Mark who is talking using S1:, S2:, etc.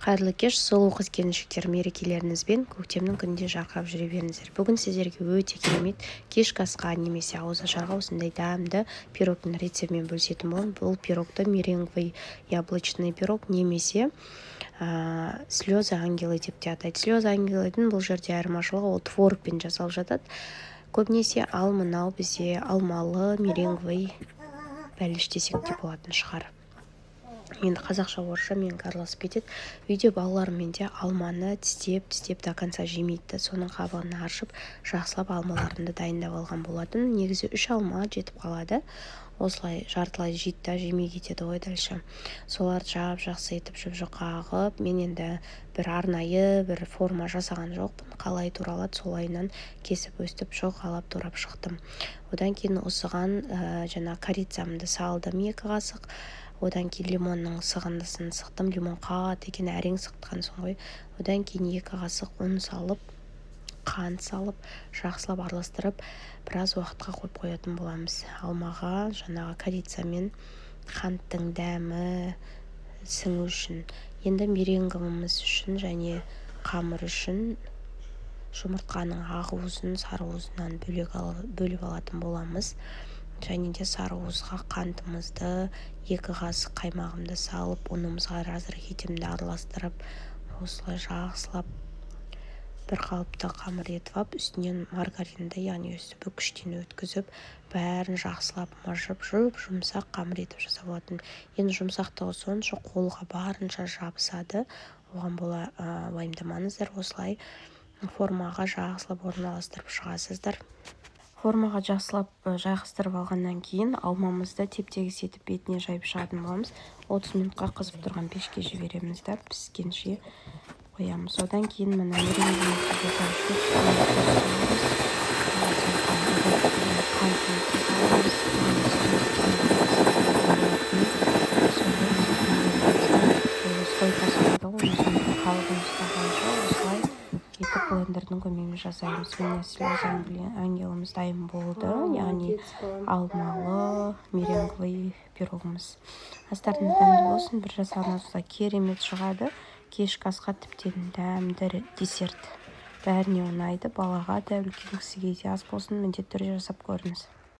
S1: Қайырлы кеш, сұлу қыз-келіншектер, мерекелеріңізбен көктемнің күнінде жарқырап жүре беріңіздер. Бүгін сіздерге өте керемет кешкі асқа немесе ауызашарға осындай дәмді пирогтың рецептімен бөлісетін боламын. Бұл пирогты меренговый яблочный пирог немесе слезы ангелы деп те атайды. Слезы ангелыдың бұл жерде айырмашылығы, ол творогпен жасалып жатады. Көбінесе ал мынау бізде алмалы меренговый бәліш десек те болатын шығар. Енді қазақша орысша менің араласып кетеді. Үйде балалармен де алманы тістеп до конца жемейді. Соның қабығын аршып, жақсылап алмаларымды дайындап алған болатын. Негізі 3 алма жетіп қалады. Осылай жартылай жейді да жемей кетеді ғой дальше. Соларды жақсы етіп жұп-жұқа қағып, мен енді бір арнайы бір форма жасаған жоқпын. Қалай туралады солайынан кесіп өстіп жоғалап турап шықтым. Одан кейін осыған корицамды салдым 2 қасық. Одан кейін лимонның сығындысын сықтым. Лимон қатты екен, әрең сықтқан соң ғой. Одан кейін 2 қасық ұн салып, қант салып, жақсылап араластырып, біраз уақытқа қойып қоятын боламыз. Алмаға корица мен қанттың дәмі сіңу үшін. Енді меренгіміз үшін және қамыр үшін жұмыртқаның ақ уызын сары уызынан бөліп алатын боламыз. Және де сары уызға қантымызды 2 қасық қаймағымды салып, ұнымызға разрыхитімді араластырып, осылай жақсылап бір қалыпта қамыр етіп алып, үстінен маргаринді, яғни бүкіштен өткізіп, бәрін жақсылап мыжып, жұмсақ қамыр етіп жасап алатын. Енді жұмсақтығы сонша қолға барынша жабысады. Оған уайымдамаңыздар, осылай формаға жақсылап орналастырып шығасыздар. Формаға жақсылап жайғастырып алғаннан кейін алмамызды теп-тегіс етіп бетіне жайып шығатын боламыз. 30 минутқа қызып тұрған пешке жібереміз да піскенше қоямыз. Одан кейін мына блендердің көмегімен жасаймыз. Міне слезы ангелымыз дайын болды, яғни алмалы меренговый пирогымыз. Астарыңыз дәмді болсын, бір жасағаныңызда керемет шығады. Кешкі асқа тіптен дәмді десерт. Бәріне ұнайды, балаға да, үлкен кісіге де аз болсын, міндетті түрде жасап көріңіз.